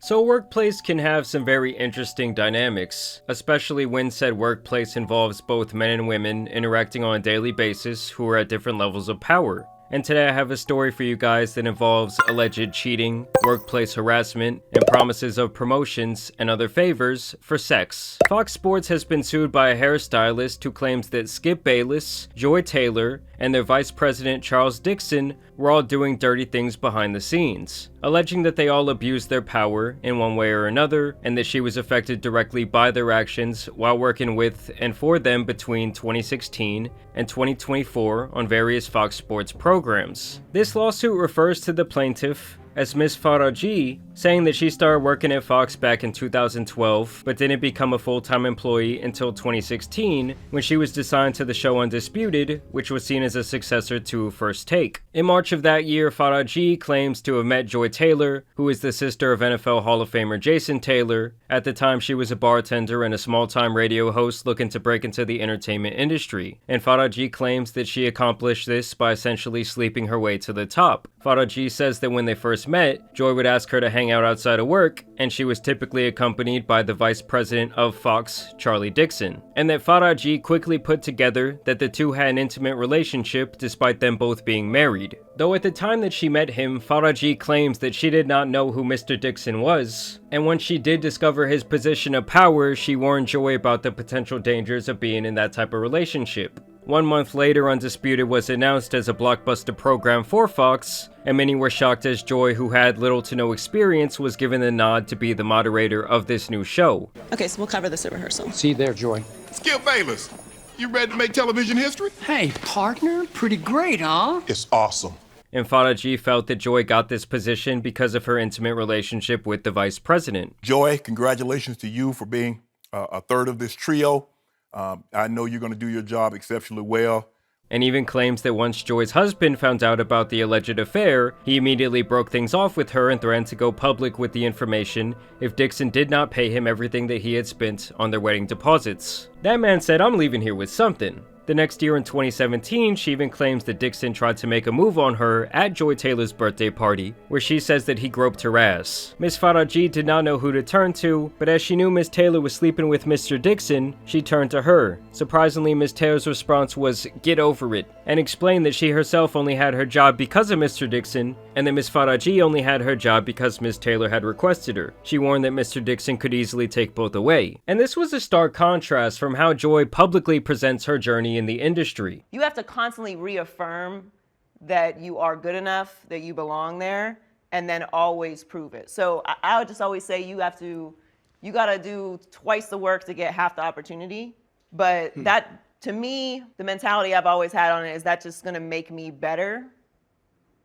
So a workplace can have some very interesting dynamics, especially when said workplace involves both men and women interacting on a daily basis who are at different levels of power. And today I have a story for you guys that involves alleged cheating, workplace harassment, and promises of promotions and other favors for sex. Fox Sports has been sued by a hairstylist who claims that Skip Bayless, Joy Taylor, and their vice president Charles Dixon were all doing dirty things behind the scenes, alleging that they all abused their power in one way or another, and that she was affected directly by their actions while working with and for them between 2016 and 2024 on various Fox Sports programs. This lawsuit refers to the plaintiff as Ms. Faraji, saying that she started working at Fox back in 2012, but didn't become a full-time employee until 2016, when she was assigned to the show Undisputed, which was seen as a successor to First Take. In March of that year, Faraji claims to have met Joy Taylor, who is the sister of NFL Hall of Famer Jason Taylor. At the time, she was a bartender and a small-time radio host looking to break into the entertainment industry, and Faraji claims that she accomplished this by essentially sleeping her way to the top. Faraji says that when they first met, Joy would ask her to hang out outside of work, and she was typically accompanied by the vice president of Fox, Charlie Dixon, and that Faraji quickly put together that the two had an intimate relationship despite them both being married. Though at the time that she met him, Faraji claims that she did not know who Mr. Dixon was, and once she did discover his position of power, she warned Joy about the potential dangers of being in that type of relationship. 1 month later, Undisputed was announced as a blockbuster program for Fox, and many were shocked as Joy, who had little to no experience, was given the nod to be the moderator of this new show. Okay, so we'll cover this at rehearsal. See you there, Joy. Skip Bayless, you ready to make television history? Hey, partner, pretty great, huh? It's awesome. And Faraji felt that Joy got this position because of her intimate relationship with the vice president. Joy, congratulations to you for being a third of this trio. I know you're going to do your job exceptionally well. And even claims that once Joy's husband found out about the alleged affair, he immediately broke things off with her and threatened to go public with the information if Dixon did not pay him everything that he had spent on their wedding deposits. That man said, "I'm leaving here with something." The next year in 2017, she even claims that Dixon tried to make a move on her at Joy Taylor's birthday party, where she says that he groped her ass. Ms. Faraji did not know who to turn to, but as she knew Ms. Taylor was sleeping with Mr. Dixon, she turned to her. Surprisingly, Ms. Taylor's response was, "Get over it," and explained that she herself only had her job because of Mr. Dixon, and that Ms. Faraji only had her job because Ms. Taylor had requested her. She warned that Mr. Dixon could easily take both away. And this was a stark contrast from how Joy publicly presents her journey in the industry. You have to constantly reaffirm that you are good enough, that you belong there, and then always prove it. So I would just always say you gotta do twice the work to get half the opportunity. But that, to me, the mentality I've always had on it is that's just gonna make me better.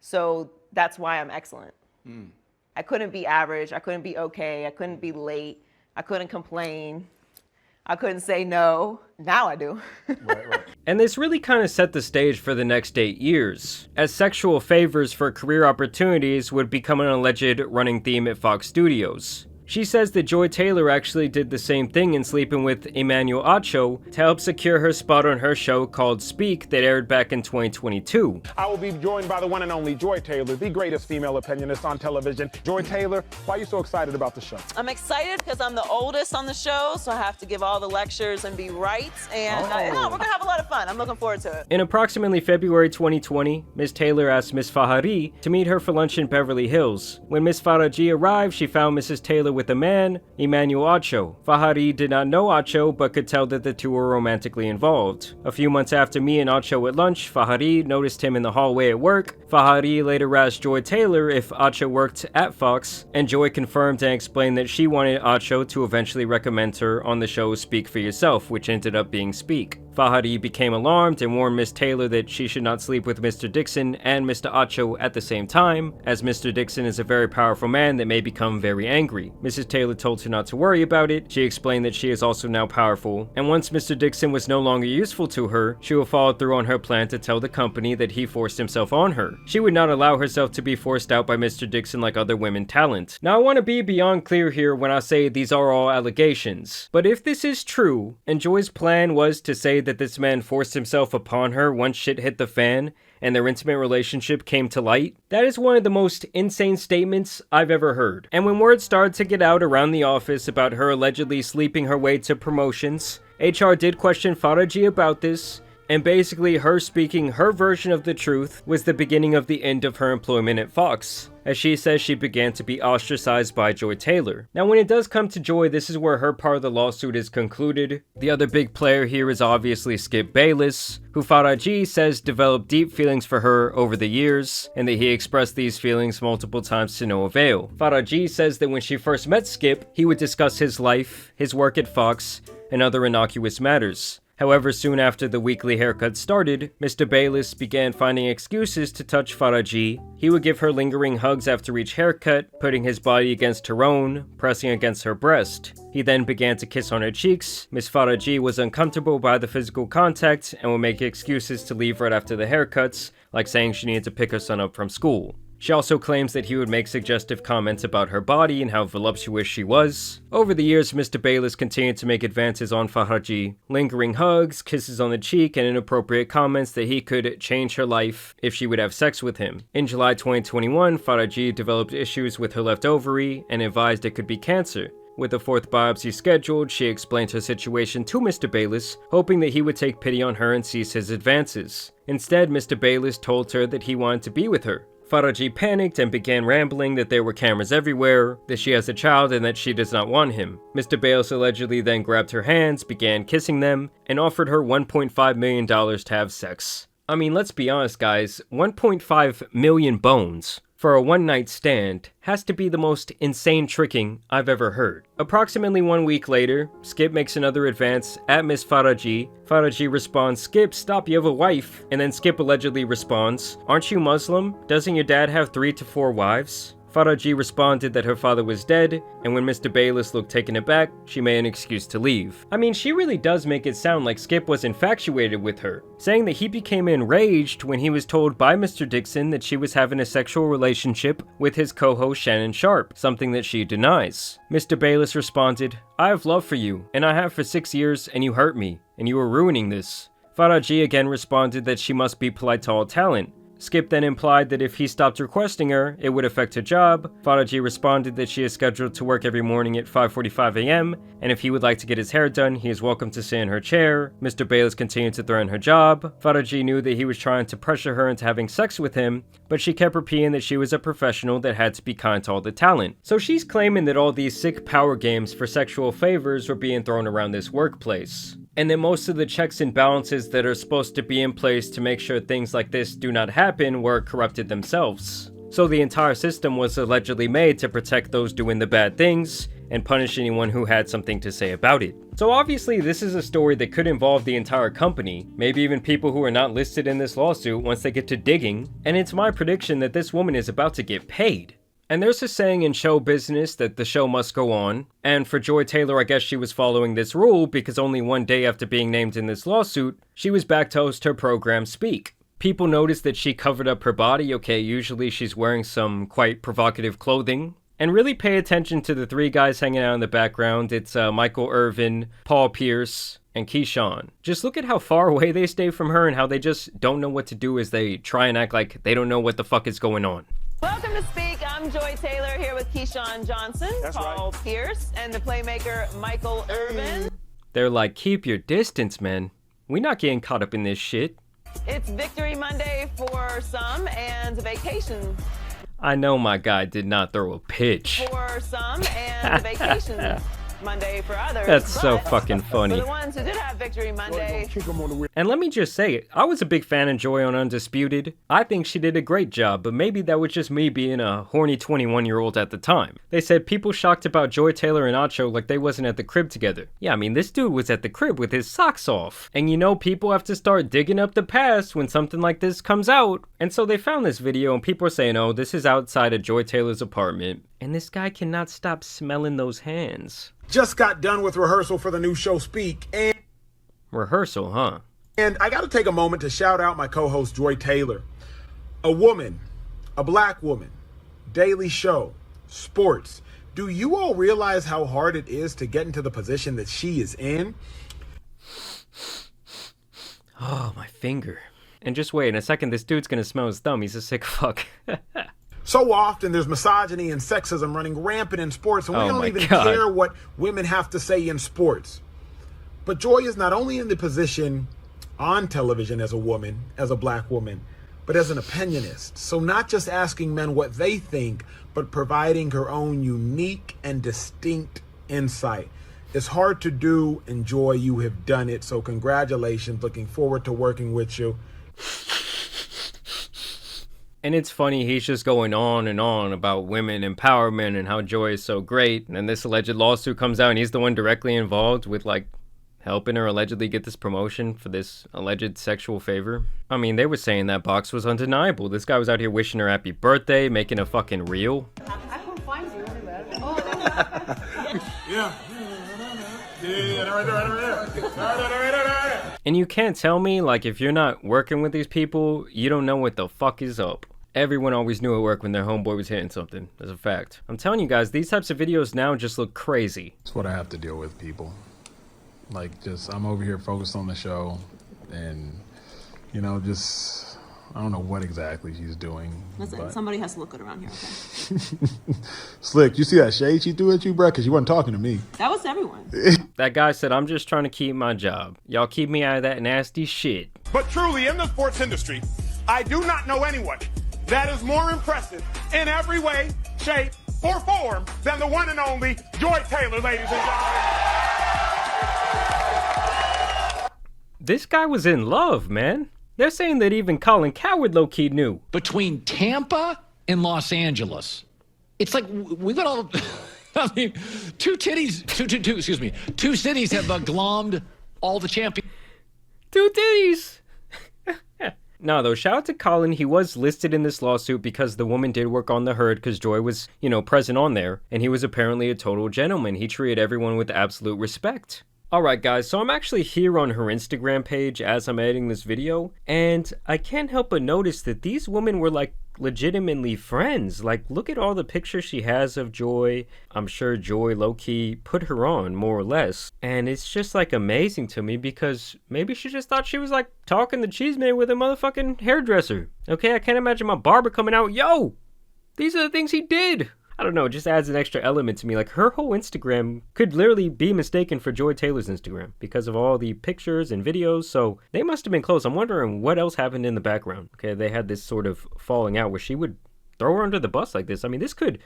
So that's why I'm excellent. I couldn't be average, I couldn't be okay, I couldn't be late, I couldn't complain, I couldn't say no. Now I do. Right. And this really kind of set the stage for the next 8 years, as sexual favors for career opportunities would become an alleged running theme at Fox Studios. She says that Joy Taylor actually did the same thing in sleeping with Emmanuel Acho to help secure her spot on her show called Speak that aired back in 2022. I will be joined by the one and only Joy Taylor, the greatest female opinionist on television. Joy Taylor, why are you so excited about the show? I'm excited because I'm the oldest on the show, so I have to give all the lectures and be right. And we're gonna have a lot of fun. I'm looking forward to it. In approximately February 2020, Ms. Taylor asked Ms. Faraji to meet her for lunch in Beverly Hills. When Ms. Faraji arrived, she found Mrs. Taylor with a man, Emmanuel Acho. Faraji did not know Acho, but could tell that the two were romantically involved. A few months after me and Acho at lunch, Faraji noticed him in the hallway at work. Faraji later asked Joy Taylor if Acho worked at Fox, and Joy confirmed and explained that she wanted Acho to eventually recommend her on the show Speak for Yourself, which ended up being Speak. Faraji became alarmed and warned Ms. Taylor that she should not sleep with Mr. Dixon and Mr. Acho at the same time, as Mr. Dixon is a very powerful man that may become very angry. Mrs. Taylor told her not to worry about it. She explained that she is also now powerful, and once Mr. Dixon was no longer useful to her, she will follow through on her plan to tell the company that he forced himself on her. She would not allow herself to be forced out by Mr. Dixon like other women talent. Now I want to be beyond clear here when I say these are all allegations, but if this is true, and Joy's plan was to say say that this man forced himself upon her once shit hit the fan and their intimate relationship came to light? That is one of the most insane statements I've ever heard. And when word started to get out around the office about her allegedly sleeping her way to promotions, HR did question Faraji about this, and basically her speaking her version of the truth was the beginning of the end of her employment at Fox, as she says she began to be ostracized by Joy Taylor. Now when it does come to Joy, this is where her part of the lawsuit is concluded. The other big player here is obviously Skip Bayless, who Faraji says developed deep feelings for her over the years, and that he expressed these feelings multiple times to no avail. Faraji says that when she first met Skip, he would discuss his life, his work at Fox, and other innocuous matters. However, soon after the weekly haircut started, Mr. Bayless began finding excuses to touch Faraji. He would give her lingering hugs after each haircut, putting his body against her own, pressing against her breast. He then began to kiss on her cheeks. Miss Faraji was uncomfortable by the physical contact and would make excuses to leave right after the haircuts, like saying she needed to pick her son up from school. She also claims that he would make suggestive comments about her body and how voluptuous she was. Over the years, Mr. Bayless continued to make advances on Faraji, lingering hugs, kisses on the cheek, and inappropriate comments that he could change her life if she would have sex with him. In July 2021, Faraji developed issues with her left ovary and advised it could be cancer. With a fourth biopsy scheduled, she explained her situation to Mr. Bayless, hoping that he would take pity on her and cease his advances. Instead, Mr. Bayless told her that he wanted to be with her. Faraji panicked and began rambling that there were cameras everywhere, that she has a child and that she does not want him. Mr. Bayless allegedly then grabbed her hands, began kissing them, and offered her $1.5 million to have sex. I mean, let's be honest guys, 1.5 million bones for a one-night stand has to be the most insane tricking I've ever heard. Approximately 1 week later, Skip makes another advance at Miss Faraji. Faraji responds, "Skip, stop, you have a wife." And then Skip allegedly responds, "Aren't you Muslim? Doesn't your dad have 3 to 4 wives?" Faraji responded that her father was dead, and when Mr. Bayless looked taken aback, she made an excuse to leave. I mean, she really does make it sound like Skip was infatuated with her, saying that he became enraged when he was told by Mr. Dixon that she was having a sexual relationship with his co-host Shannon Sharp, something that she denies. Mr. Bayless responded, "I have love for you, and I have for 6 years, and you hurt me, and you are ruining this." Faraji again responded that she must be polite to all talent. Skip then implied that if he stopped requesting her, it would affect her job. Faraji responded that she is scheduled to work every morning at 5:45 a.m., and if he would like to get his hair done, he is welcome to sit in her chair. Mr. Bayless continued to threaten her job. Faraji knew that he was trying to pressure her into having sex with him, but she kept repeating that she was a professional that had to be kind to all the talent. So she's claiming that all these sick power games for sexual favors were being thrown around this workplace, and that most of the checks and balances that are supposed to be in place to make sure things like this do not happen were corrupted themselves. So the entire system was allegedly made to protect those doing the bad things and punish anyone who had something to say about it. So obviously this is a story that could involve the entire company, maybe even people who are not listed in this lawsuit once they get to digging, and it's my prediction that this woman is about to get paid. And there's a saying in show business that the show must go on, and for Joy Taylor, I guess she was following this rule because only one day after being named in this lawsuit, she was back to host her program Speak. People noticed that she covered up her body. Okay, usually she's wearing some quite provocative clothing. And really pay attention to the 3 guys hanging out in the background. It's Michael Irvin, Paul Pierce, and Keyshawn. Just look at how far away they stay from her and how they just don't know what to do as they try and act like they don't know what the fuck is going on. Welcome to Speak. I'm Joy Taylor here with Keyshawn Johnson, Paul Pierce, and the playmaker Michael Irvin. They're like, keep your distance, man. We not getting caught up in this shit. It's Victory Monday for some and vacation. I know my guy did not throw a pitch. For some and vacation Monday for others. That's so fucking funny. For the ones who did have Victory Monday. And let me just say, I was a big fan of Joy on Undisputed. I think she did a great job, but maybe that was just me being a horny 21-year-old at the time. They said people shocked about Joy Taylor and Acho like they wasn't at the crib together. Yeah, I mean, this dude was at the crib with his socks off. And you know, people have to start digging up the past when something like this comes out. And so they found this video and people are saying, oh, this is outside of Joy Taylor's apartment. And this guy cannot stop smelling those hands. Just got done with rehearsal for the new show Speak, and rehearsal, huh? And I got to take a moment to shout out my co-host Joy Taylor. A woman, a black woman, daily show, sports. Do you all realize how hard it is to get into the position that she is in? Oh, my finger. And just wait, in a second, this dude's gonna smell his thumb. He's a sick fuck. So often there's misogyny and sexism running rampant in sports, and we Oh don't my even God. care what women have to say in sports. But Joy is not only in the position on television as a woman, as a black woman, but as an opinionist. So not just asking men what they think, but providing her own unique and distinct insight. It's hard to do, and Joy, you have done it. So congratulations. Looking forward to working with you. And it's funny, he's just going on and on about women empowerment and how Joy is so great. And then this alleged lawsuit comes out and he's the one directly involved with, like, helping her allegedly get this promotion for this alleged sexual favor. I mean, they were saying that box was undeniable. This guy was out here wishing her happy birthday, making a fucking reel. I couldn't find you anywhere. Yeah. Yeah, right there. And you can't tell me, like, if you're not working with these people, you don't know what the fuck is up. Everyone always knew at work when their homeboy was hitting something. That's a fact. I'm telling you guys, these types of videos now just look crazy. That's what I have to deal with, people. Like, just, I'm over here focused on the show, and, you know, just, I don't know what exactly she's doing. Listen, but... somebody has to look good around here, okay? Slick, you see that shade she threw at you, bruh? Because you wasn't talking to me. That was everyone. That guy said, I'm just trying to keep my job. Y'all keep me out of that nasty shit. But truly, in the sports industry, I do not know anyone that is more impressive in every way, shape, or form than the one and only Joy Taylor, ladies and gentlemen. This guy was in love, man. They're saying that even Colin Cowherd low-key knew. Between Tampa and Los Angeles, it's like we got all. I mean, two cities have glommed all the champions. Two titties. No, though, shout out to Colin. He was listed in this lawsuit because the woman did work on the herd because Joy was, you know, present on there. And he was apparently a total gentleman. He treated everyone with absolute respect. Alright guys, so I'm actually here on her Instagram page as I'm editing this video, and I can't help but notice that these women were like legitimately friends. Like, look at all the pictures she has of Joy. I'm sure Joy low-key put her on, more or less. And it's just like amazing to me because maybe she just thought she was like talking the cheeseman with a motherfucking hairdresser. Okay, I can't imagine my barber coming out, yo, these are the things he did. I don't know, it just adds an extra element to me. Like, her whole Instagram could literally be mistaken for Joy Taylor's Instagram because of all the pictures and videos, so they must have been close. I'm wondering what else happened in the background. Okay, they had this sort of falling out where she would throw her under the bus like this. I mean, this could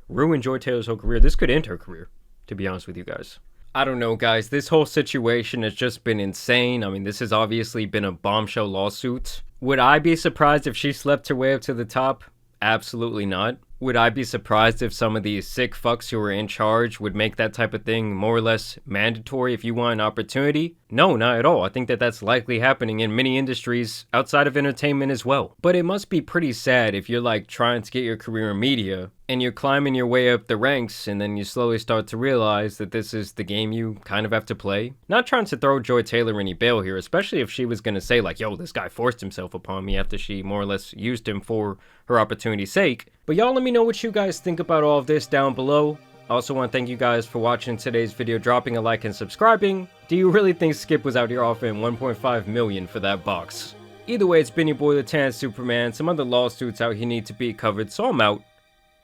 ruin Joy Taylor's whole career. This could end her career, to be honest with you guys. I don't know, guys. This whole situation has just been insane. I mean, this has obviously been a bombshell lawsuit. Would I be surprised if she slept her way up to the top? Absolutely not. Would I be surprised if some of these sick fucks who are in charge would make that type of thing more or less mandatory if you want an opportunity? No, not at all. I think that that's likely happening in many industries outside of entertainment as well. But it must be pretty sad if you're like trying to get your career in media and you're climbing your way up the ranks and then you slowly start to realize that this is the game you kind of have to play. Not trying to throw Joy Taylor any bail here, especially if she was going to say like, yo, this guy forced himself upon me after she more or less used him for her opportunity's sake. But y'all let me know what you guys think about all of this down below. I also want to thank you guys for watching today's video, dropping a like and subscribing. Do you really think Skip was out here offering 1.5 million for that box? Either way, it's been your boy the Tan Superman. Some other lawsuits out here need to be covered, so I'm out.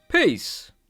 Peace!